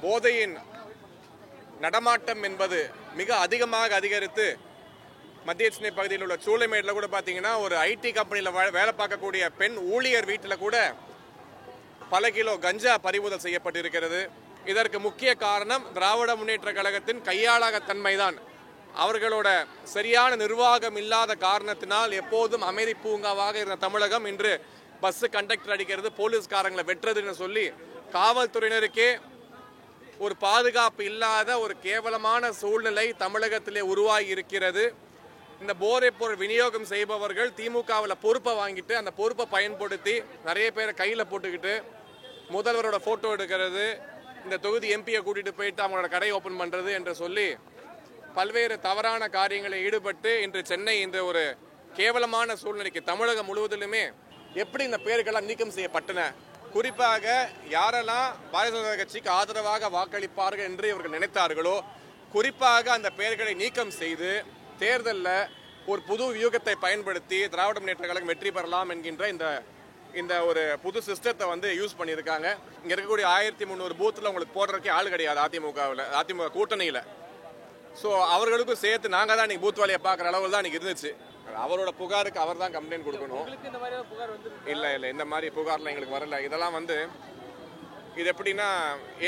போதையின் நடமாட்டம் என்பது மிக அதிகமாக அதிகரித்து மத்திய சென்னை பகுதியில் உள்ள சூளைமேட்டில் கூட பார்த்தீங்கன்னா ஒரு ஐடி கம்பெனியில் வேலை பார்க்கக்கூடிய பெண் ஊழியர் வீட்டில் கூட பல கிலோ கஞ்சா பறிமுதல் செய்யப்பட்டிருக்கிறது. இதற்கு முக்கிய காரணம் திராவிட முன்னேற்ற கழகத்தின் கையாளகத்தன்மைதான். அவர்களோட சரியான நிர்வாகம் இல்லாத காரணத்தினால் எப்போதும் அமைதி பூங்காவாக இருந்த தமிழகம் இன்று பஸ் கண்டக்டர் அடிக்கிறது, போலீஸ்காரங்களை வெட்டுறதுன்னு சொல்லி காவல்துறையினருக்கே ஒரு பாதுகாப்பு இல்லாத ஒரு கேவலமான சூழ்நிலை தமிழகத்திலே உருவாகி இருக்கிறது. இந்த போதைப் பொருள் விநியோகம் செய்பவர்கள் திமுகவில் பொறுப்பை வாங்கிட்டு அந்த பொறுப்பை பயன்படுத்தி நிறைய பேரை கையில் போட்டுக்கிட்டு முதல்வரோட போட்டோ எடுக்கிறது, இந்த தொகுதி எம்பியை கூட்டிட்டு போயிட்டு அவங்களோட கடை ஓபன் பண்றது என்று சொல்லி பல்வேறு தவறான காரியங்களை ஈடுபட்டு இன்று சென்னை இந்த ஒரு கேவலமான சூழ்நிலைக்கு தமிழகம் முழுவதிலுமே எப்படி இந்த பெயர்களெல்லாம் நீக்கம் செய்யப்பட்டன, குறிப்பாக யாரெல்லாம் பாரதிய ஜனதா கட்சிக்கு ஆதரவாக வாக்களிப்பார்கள் என்று இவர்கள் நினைத்தார்களோ குறிப்பாக அந்த பெயர்களை நீக்கம் செய்து தேர்தலில் ஒரு புது வியூகத்தை பயன்படுத்தி திராவிட முன்னேற்ற கழகம் வெற்றி பெறலாம் என்கின்ற இந்த ஒரு புது சிஸ்டத்தை யூஸ் பண்ணியிருக்காங்க. இங்கே இருக்கக்கூடிய 1300 பூத்தில் உங்களுக்கு போடுறதுக்கே ஆள் கிடையாது அதிமுக கூட்டணியில். ஸோ அவர்களுக்கும் சேர்த்து நாங்கள் தான் இன்னைக்கு பூத் வேலையை பார்க்குற அளவில் தான் இன்னைக்கு இருந்துச்சு. அவரோட புகாருக்கு அவர் தான் கம்ப்ளைண்ட் கொடுக்கணும். இல்லை இந்த மாதிரி புகார்லாம் எங்களுக்கு வரல. இதெல்லாம் இது எப்படின்னா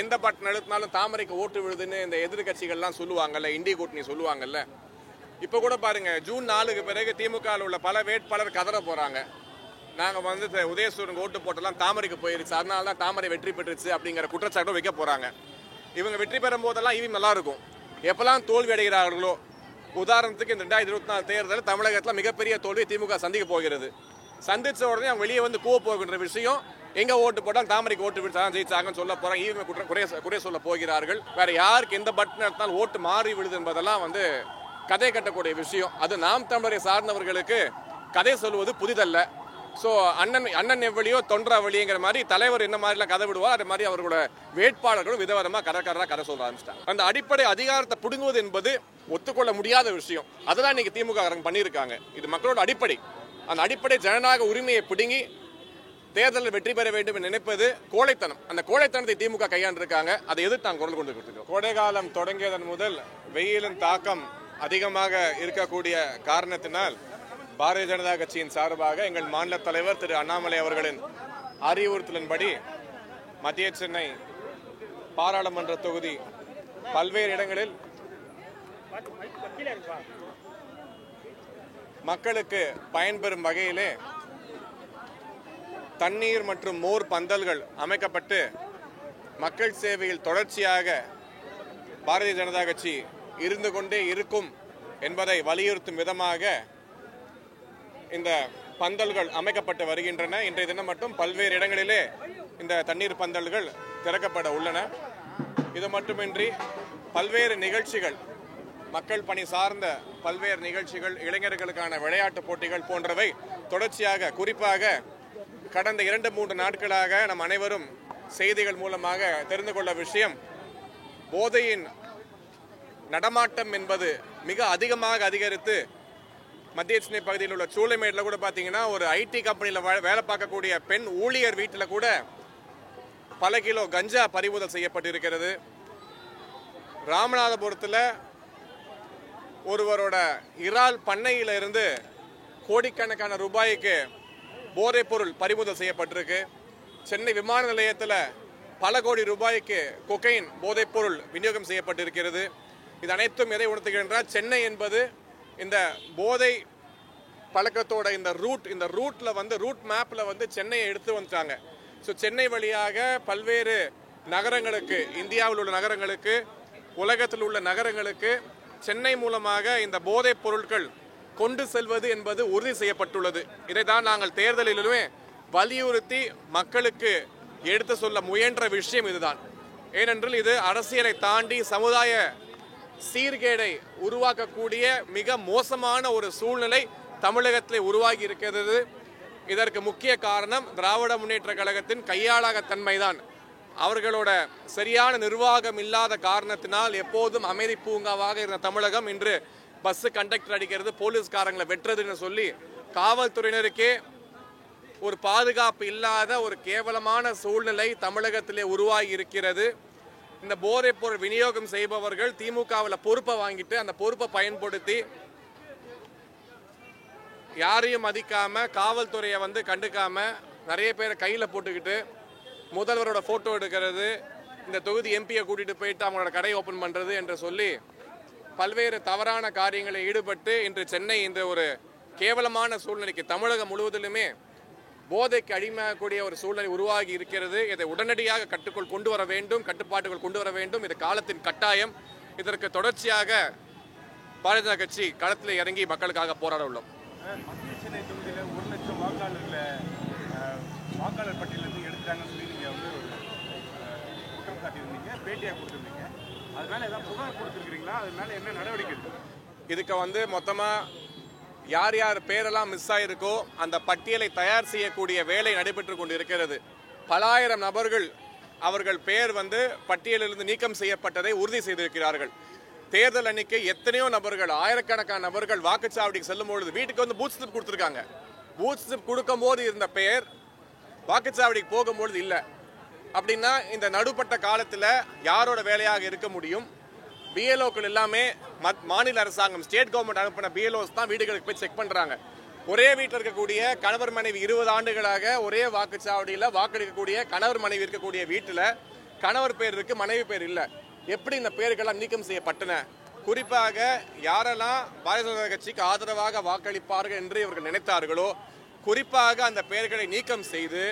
எந்த பட்டன் எழுத்தினாலும் தாமரைக்கு ஓட்டு விழுதுன்னு இந்த எதிர்கட்சிகள்லாம் சொல்லுவாங்கல்ல, இந்திய கூட்டணி சொல்லுவாங்கல்ல. இப்போ கூட பாருங்க, ஜூன் 4க்கு பிறகு திமுகவில் உள்ள பல வேட்பாளர் கதற போறாங்க. நாங்கள் உதயசூரனுக்கு ஓட்டு போட்டெல்லாம் தாமரைக்கு போயிருச்சு, அதனால தான் தாமரை வெற்றி பெற்றுச்சு அப்படிங்கிற குற்றச்சாட்டும் வைக்க போறாங்க. இவங்க வெற்றி பெறும் போதெல்லாம் ஈவி நல்லா இருக்கும். எப்பெல்லாம் தோல்வி அடைகிறார்களோ, உதாரணத்துக்கு இந்த 2024 தேர்தல் தமிழகத்தில் மிகப்பெரிய தோல்வி திமுக சந்திக்க போகிறது. சந்திச்ச உடனே அவங்க வெளியே கூவ போகின்ற விஷயம், எங்க ஓட்டு போட்டால் தாமரைக்கு ஓட்டு விட்டு ஜெயிச்சாங்கன்னு சொல்ல போறாங்க. ஈவி குறை சொல்ல போகிறார்கள். வேற யாருக்கு எந்த பட்டன் எடுத்தாலும் ஓட்டு மாறி விழுது என்பதெல்லாம் கதை கட்டக்கூடிய விஷயம். அது நாம் தமிழரை சார்ந்தவர்களுக்கு கதை சொல்வது புதிதல்ல. ஸோ அண்ணன் எவ்வளியோ தொன்றா வழிங்கிற மாதிரி தலைவர் என்ன மாதிரிலாம் கதை விடுவா, அது மாதிரி அவர்களோட வேட்பாளர்களும் விதவிதமாக கதை சொல்ல ஆரம்பிச்சிட்டாங்க. அந்த அடிப்படை அதிகாரத்தை பிடுங்குவது என்பது ஒத்துக்கொள்ள முடியாத விஷயம். அதெல்லாம் இன்னைக்கு திமுக பண்ணியிருக்காங்க. இது மக்களோட அடிப்படை. அந்த அடிப்படை ஜனநாயக உரிமையை பிடுங்கி தேர்தலில் வெற்றி பெற வேண்டும் என்று நினைப்பது கோழைத்தனம். அந்த கோழைத்தனத்தை திமுக கையாண்டிருக்காங்க. அதை எதிர்த்து நாங்கள் குரல் கொண்டு கொடுத்துருக்கோம். கோடை காலம் தொடங்கியதன் முதல் வெயிலின் தாக்கம் அதிகமாக இருக்கக்கூடிய காரணத்தினால் பாரதிய ஜனதா கட்சியின் சார்பாக எங்கள் மாநில தலைவர் திரு அண்ணாமலை அவர்களின் அறிவுறுத்தலின்படி மத்திய சென்னை பாராளுமன்ற தொகுதி பல்வேறு இடங்களில் மக்களுக்கு பயன்பெறும் வகையிலே தண்ணீர் மற்றும் மோர் பந்தல்கள் அமைக்கப்பட்டு மக்கள் சேவையில் தொடர்ச்சியாக பாரதிய ஜனதா கட்சி இருந்து கொண்டே இருக்கும் என்பதை வலியுறுத்தும் விதமாக இந்த பந்தல்கள் அமைக்கப்பட்டு வருகின்றன. இன்றைய தினம் மட்டும் பல்வேறு இடங்களிலே இந்த தண்ணீர் பந்தல்கள் திறக்கப்பட உள்ளன. இது மட்டுமின்றி பல்வேறு நிகழ்ச்சிகள், மக்கள் பணி சார்ந்த பல்வேறு நிகழ்ச்சிகள், இளைஞர்களுக்கான விளையாட்டு போட்டிகள் போன்றவை தொடர்ச்சியாக, குறிப்பாக கடந்த 2-3 நாட்களாக நம் அனைவரும் செய்திகள் மூலமாக தெரிந்து கொள்ள விஷயம், போதையின் நடமாட்டம் என்பது மிக அதிகமாக அதிகரித்து மத்திய சென்னை பகுதியில் உள்ள சூளைமேட்டில் கூட பார்த்தீங்கன்னா ஒரு ஐடி கம்பெனியில் வேலை பார்க்கக்கூடிய பெண் ஊழியர் வீட்டில் கூட பல கிலோ கஞ்சா பறிமுதல் செய்யப்பட்டிருக்கிறது. ராமநாதபுரத்தில் ஒருவரோட இறால் பண்ணையில இருந்து கோடிக்கணக்கான ரூபாய்க்கு போதைப் பொருள் பறிமுதல் செய்யப்பட்டிருக்கு. சென்னை விமான நிலையத்தில் பல கோடி ரூபாய்க்கு கொக்கைன் போதைப் பொருள் விநியோகம் செய்யப்பட்டிருக்கிறது. இது அனைத்தும் எதை உணர்த்துகின்றால், சென்னை என்பது இந்த போதை பழக்கத்தோட இந்த ரூட்ல ரூட் மேப்ல சென்னையை எடுத்து வந்துட்டாங்க. ஸோ சென்னை வழியாக பல்வேறு நகரங்களுக்கு, இந்தியாவில் உள்ள நகரங்களுக்கு, உலகத்தில் உள்ள நகரங்களுக்கு சென்னை மூலமாக இந்த போதைப் பொருட்கள் கொண்டு செல்வது என்பது உறுதி செய்யப்பட்டுள்ளது. இதை தான் நாங்கள் தேர்தலிலுமே வலியுறுத்தி மக்களுக்கு எடுத்து சொல்ல முயன்ற விஷயம் இதுதான். ஏனென்றால் இது அரசியலை தாண்டி சமுதாய சீர்கேடை உருவாக்கக்கூடிய மிக மோசமான ஒரு சூழ்நிலை தமிழகத்தில் உருவாகி இருக்கிறது. இதற்கு முக்கிய காரணம் திராவிட முன்னேற்ற கழகத்தின் கையாளகத்தன்மைதான். அவர்களோட சரியான நிர்வாகம் இல்லாத காரணத்தினால் எப்போதும் அமைதி பூங்காவாக இருந்த தமிழகம் இன்று பஸ் கண்டக்டர் அடிக்கிறது, போலீஸ்காரங்களை வெட்டுறதுன்னு சொல்லி காவல்துறையினருக்கே ஒரு பாதுகாப்பு இல்லாத ஒரு கேவலமான சூழ்நிலை தமிழகத்திலே உருவாகி இருக்கிறது. இந்த போதைப் பொருள் விநியோகம் செய்பவர்கள் திமுகவில் பொறுப்பை வாங்கிட்டு அந்த பொறுப்பை பயன்படுத்தி யாரையும் மதிக்காம காவல்துறையை வந்து கண்டுக்காம நிறைய பேரை கையில போட்டுக்கிட்டு முதல்வரோட போட்டோ எடுக்கிறது, இந்த தொகுதி எம்பியை கூட்டிட்டு போயிட்டு அவங்களோட கடை ஓபன் பண்றது என்று சொல்லி பல்வேறு தவறான காரியங்களில் ஈடுபட்டு இன்று சென்னை இந்த ஒரு கேவலமான சூழ்நிலைக்கு தமிழகம் முழுவதிலுமே போதைக்கு அடிமையாகக்கூடிய ஒரு சூழ்நிலை உருவாகி இருக்கிறது. இதை உடனடியாக கட்டுக்குள் கொண்டு வர வேண்டும், கட்டுப்பாட்டுக்குள் கொண்டு வர வேண்டும். இது காலத்தின் கட்டாயம். இதற்கு தொடர்ச்சியாக பாரதிய ஜனதா கட்சி களத்தில் இறங்கி மக்களுக்காக போராட உள்ளோம். மத்திய சென்னை தொகுதியில் 1 லட்சம் வாக்காளர் பட்டியலிருந்து எடுத்தாங்கன்னு சொல்லி நீங்கள் வந்து ஒரு குற்றம் காட்டியிருந்தீங்க, பேட்டியாக கொடுத்துருந்தீங்க. அது மேலே ஏதாவது புகார் கொடுத்துருக்கீங்களா? அது மேலே என்ன நடவடிக்கை இருக்குது? இதுக்கு வந்து மொத்தமாக யார் யார் பேரெல்லாம் மிஸ் ஆயிருக்கோ அந்த பட்டியலை தயார் செய்யக்கூடிய வேலை நடைபெற்று கொண்டு இருக்கிறது. பல ஆயிரம் நபர்கள் அவர்கள் பெயர் வந்து பட்டியலிலிருந்து நீக்கம் செய்யப்பட்டதை உறுதி செய்திருக்கிறார்கள். தேர்தல் அன்னைக்கு எத்தனையோ நபர்கள், ஆயிரக்கணக்கான நபர்கள் வாக்குச்சாவடிக்கு செல்லும் பொழுது வீட்டுக்கு வந்து பூத் ஸ்லிப் கொடுத்துருக்காங்க. பூத் ஸ்லிப் கொடுக்கும் போது இருந்த பெயர் வாக்குச்சாவடிக்கு போகும்பொழுது இல்லை. அப்படின்னா இந்த நடுப்பட்ட காலத்தில் யாரோட வேலையாக இருக்க முடியும்? பிஎல்ஓக்கள் எல்லாமே மாநில அரசாங்கம், ஸ்டேட் கவர்மெண்ட் அனுப்பின பிஎல்ஓஸ் தான் வீடுகளுக்கு போய் செக் பண்றாங்க. ஒரே வீட்டில் இருக்கக்கூடிய கணவர் மனைவி 20 ஆண்டுகளாக ஒரே வாக்குச்சாவடியில் வாக்களிக்கக்கூடிய கணவர் மனைவி இருக்கக்கூடிய வீட்டில் கணவர் பேர் இருக்கு, மனைவி பேர் இல்லை. எப்படி இந்த பெயர்களெல்லாம் நீக்கம் செய்யப்பட்டன? குறிப்பாக யாரெல்லாம் பாரதிய ஜனதா கட்சிக்கு ஆதரவாக வாக்களிப்பார்கள் என்று இவர்கள் நினைத்தார்களோ குறிப்பாக அந்த பெயர்களை நீக்கம் செய்து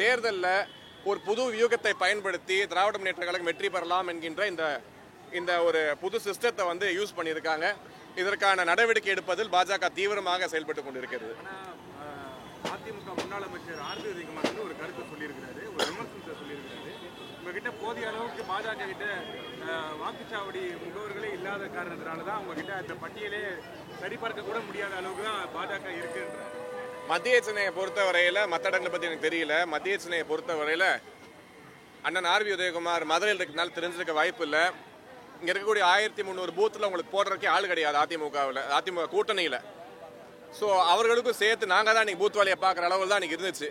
தேர்தலில் ஒரு புது வியூகத்தை பயன்படுத்தி திராவிட முன்னேற்ற கழகம் வெற்றி பெறலாம் என்கின்ற இந்த ஒரு புது சிஸ்டத்தை வந்து யூஸ் பண்ணியிருக்காங்க. இதற்கான நடவடிக்கை எடுப்பதில் பாஜக தீவிரமாக செயல்பட்டு கொண்டிருக்கிறது. அதிமுக முன்னாள் அமைச்சர் ஆர்.பி. உதயகுமார் ஒரு கருத்து சொல்லியிருக்கிறாரு, ஒரு விமர்சனத்தை சொல்லியிருக்கிறாரு. உங்ககிட்ட போதிய அளவுக்கு பாஜக கிட்ட வாக்குச்சாவடி முகவர்களே இல்லாத காரணத்தினால தான் உங்ககிட்ட அந்த பட்டியலே சரிபார்க்க கூட முடியாத அளவுக்கு தான் பாஜக இருக்குன்றார். மத்திய சென்னையை பொறுத்தவரையில் மற்ற இடங்களை பற்றி எனக்கு தெரியல. மத்திய சென்னையை பொறுத்தவரையில் அண்ணன் ஆர்.பி. உதயகுமார் மதுரையில் இருக்கிறதுனால தெரிஞ்சிருக்க வாய்ப்பு இல்லை. இங்கே இருக்கக்கூடிய 1300 பூத்தில் உங்களுக்கு போடுறதுக்கே ஆள் கிடையாது அதிமுகவில், அதிமுக கூட்டணியில். ஸோ அவர்களுக்கும் சேர்த்து நாங்கள் தான் இன்றைக்கி பூத் வேலையை பார்க்குற அளவில் தான் இன்றைக்கி இருந்துச்சு.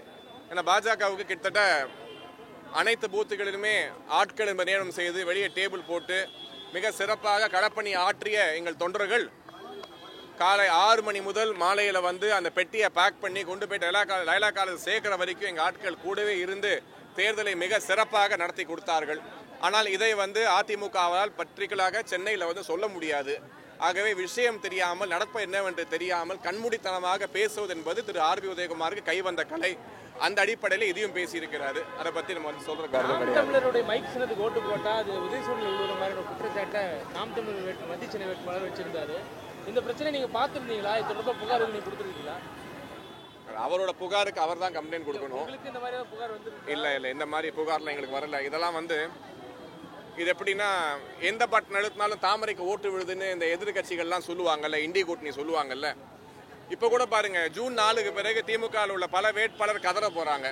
ஏன்னா பாஜகவுக்கு கிட்டத்தட்ட அனைத்து பூத்துகளிலுமே ஆட்கள் நியமனம் செய்து வெளியே டேபிள் போட்டு மிக சிறப்பாக களப்பணி ஆற்றிய எங்கள் தொண்டர்கள் காலை 6 மணி முதல் மாலையில் வந்து அந்த பெட்டியை பேக் பண்ணி கொண்டு போயிட்டு லைலா காலேஜ் சேர்க்கிற வரைக்கும் எங்கள் ஆட்கள் கூடவே இருந்து தேர்தலை மிக சிறப்பாக நடத்தி கொடுத்தார்கள். ஆனால் இதை வந்து அதிமுகவால் பர்டிகுலராக சென்னையில் வந்து சொல்ல முடியாது. ஆகவே விஷயம் தெரியாமல், நடப்பு என்னவென்று தெரியாமல் கண்மூடித்தனமாக பேசுவது என்பது திரு ஆர்.பி. உதயகுமாருக்கு கைவந்த கலை. அந்த அடிப்படையில் இதையும் பேசியிருக்கிறாரு. அதை பற்றி நம்ம வந்து சொல்றோம். தமிழருடைய மைக் சின்னத்துக்கு ஓட்டு போட்டா அது உதயசூரில் உள்ள மாதிரி ஒரு குற்றச்சாட்டை நாம் தமிழர் மத்திய சென்னை வேட்பாளர் வச்சிருந்தாரு. இந்த பிரச்சனை நீங்க பார்த்துருந்தீங்களா? இது தொடர்பாக புகார் நீங்க கொடுத்துருக்கீங்களா? அவரோட புகாருக்கு அவர் தான் கம்ப்ளைண்ட் கொடுக்கணும். இந்த மாதிரி புகார் வந்து இல்லை இந்த மாதிரி புகார்லாம் எங்களுக்கு வரல. இதெல்லாம் வந்து இது எப்படின்னா எந்த பட்டன் அழுத்தினாலும் தாமரைக்கு ஓட்டு விழுதுன்னு இந்த எதிர்கட்சிகள்லாம் சொல்லுவாங்கல்ல, இந்திய கூட்டணி சொல்லுவாங்கல்ல. இப்போ கூட பாருங்க, ஜூன் 4க்கு பிறகு திமுகவில் உள்ள பல வேட்பாளர் கதற போறாங்க.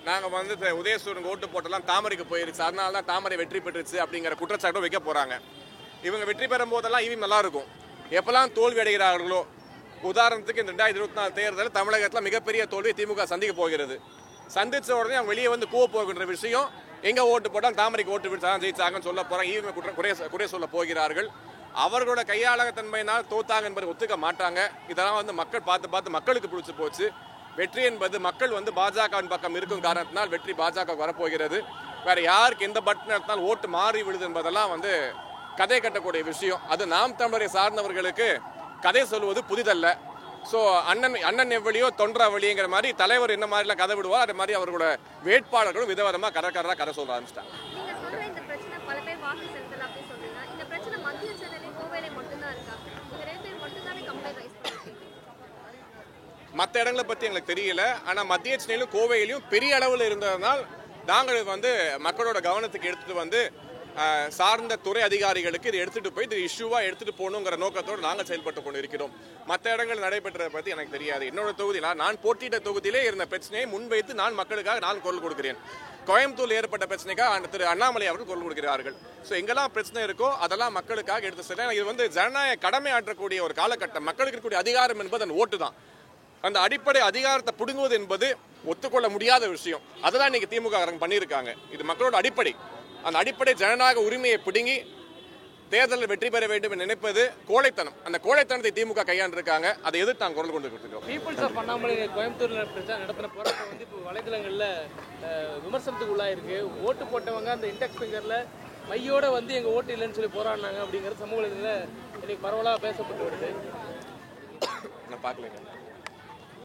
நாங்கள் வந்து உதயசூரனுக்கு ஓட்டு போட்டெல்லாம் தாமரைக்கு போயிருச்சு, அதனால தான் தாமரை வெற்றி பெற்றுச்சு அப்படிங்கிற குற்றச்சாட்டும் வைக்க போறாங்க. இவங்க வெற்றி பெறும் போதெல்லாம் இவி நல்லா இருக்கும். எப்பெல்லாம் தோல்வி அடைகிறார்களோ, உதாரணத்துக்கு இந்த 2024 தேர்தல் தமிழகத்தில் மிகப்பெரிய தோல்வியை திமுக சந்திக்க போகிறது. சந்திச்ச உடனே அவங்க வெளியே வந்து கூவ போகின்ற விஷயம், எங்க ஓட்டு போட்டால் தாமரைக்கு ஓட்டு விட்டு ஜெயிச்சாங்கன்னு சொல்ல போறாங்க. ஈவிஎம் குறை சொல்ல போகிறார்கள். அவர்களோட கையாளகத்தன்மையினால் தோத்தாங்க என்பதை ஒத்துக்க மாட்டாங்க. இதெல்லாம் வந்து மக்கள் பார்த்து மக்களுக்கு பிடிச்சி போச்சு. வெற்றி என்பது மக்கள் வந்து பாஜகவின் பக்கம் இருக்கும் காரணத்தினால் வெற்றி பாஜக வரப்போகிறது. வேற யாருக்கு எந்த பட்டன் எடுத்தாலும் ஓட்டு மாறி விடுது என்பதெல்லாம் வந்து கதை கட்டக்கூடிய விஷயம். அது நாம் தமிழரை சார்ந்தவர்களுக்கு கதை சொல்வது புதிதல்ல. ஸோ அண்ணன் எவ்வளியோ தொன்ற வழிங்கிற மாதிரி தலைவர் என்ன மாதிரிலாம் கதை விடுவார், அது மாதிரி அவர்களோட வேட்பாளர்களும் விதவிதமாக கதை சொல்ல ஆரம்பிச்சிட்டாங்க. மற்ற இடங்களை பற்றி எங்களுக்கு தெரியல. ஆனால் மத்திய சென்னையிலும் கோவையிலும் பெரிய அளவில் இருந்ததுனால் நாங்கள் வந்து மக்களோட கவனத்துக்கு எடுத்துட்டு வந்து சார்ந்த துறை அதிகாரிகளுக்கு இதை எடுத்துட்டு போய் இது இஷ்யூவாக எடுத்துட்டு போகணுங்கிற நோக்கத்தோடு நாங்கள் செயல்பட்டு கொண்டு இருக்கிறோம். மற்ற இடங்கள் நடைபெற்றதை பற்றி எனக்கு தெரியாது. என்னோட தொகுதியில் நான் போட்டியிட்ட தொகுதியிலே இருந்த பிரச்சனையை முன்வைத்து நான் மக்களுக்காக நான் குரல் கொடுக்கிறேன். கோயம்புத்தூர் ஏற்பட்ட பிரச்சனைக்காக திரு அண்ணாமலை அவர்கள் குரல் கொடுக்கிறார்கள். ஸோ எங்கெல்லாம் பிரச்சனை இருக்கோ அதெல்லாம் மக்களுக்காக எடுத்து செல்ல. இது வந்து ஜனநாயக கடமை ஆற்றக்கூடிய ஒரு காலகட்டம். மக்களுக்கு இருக்கக்கூடிய அதிகாரம் என்பது அந்த ஓட்டு தான். அந்த அடிப்படை அதிகாரத்தை பிடுங்குவது என்பது ஒத்துக்கொள்ள முடியாத விஷயம். அதெல்லாம் இன்னைக்கு திமுக பண்ணியிருக்காங்க. இது மக்களோட அடிப்படை. அந்த அடிப்படை ஜனநாயக உரிமையை பிடுங்கி தேர்தலில் வெற்றி பெற வேண்டும் என்று நினைப்பது கோழைத்தனம். அந்த கோழைத்தனத்தை திமுக கையாண்டிருக்காங்க. அதை எதிர்த்து நாங்கள் குரல் கொண்டு கொடுத்துருக்கோம். பீப்புள்ஸ் ஆஃப் அண்ணாமலை கோயம்புத்தூர்ல நடத்தின போராட்டம் வந்து இப்போ வலைதளங்கள்ல விமர்சனத்துக்கு உள்ளாயிருக்கு. ஓட்டு போட்டவங்க அந்த இன்டெக்ஸ் ஃபிங்கர்ல மையோட வந்து எங்க ஓட்டு இல்லைன்னு சொல்லி போராடினாங்க அப்படிங்கிற சமூக வலைதளத்தில் இன்னைக்கு பரவலாக பேசப்பட்டு வருது. நான் பார்க்கலைங்க.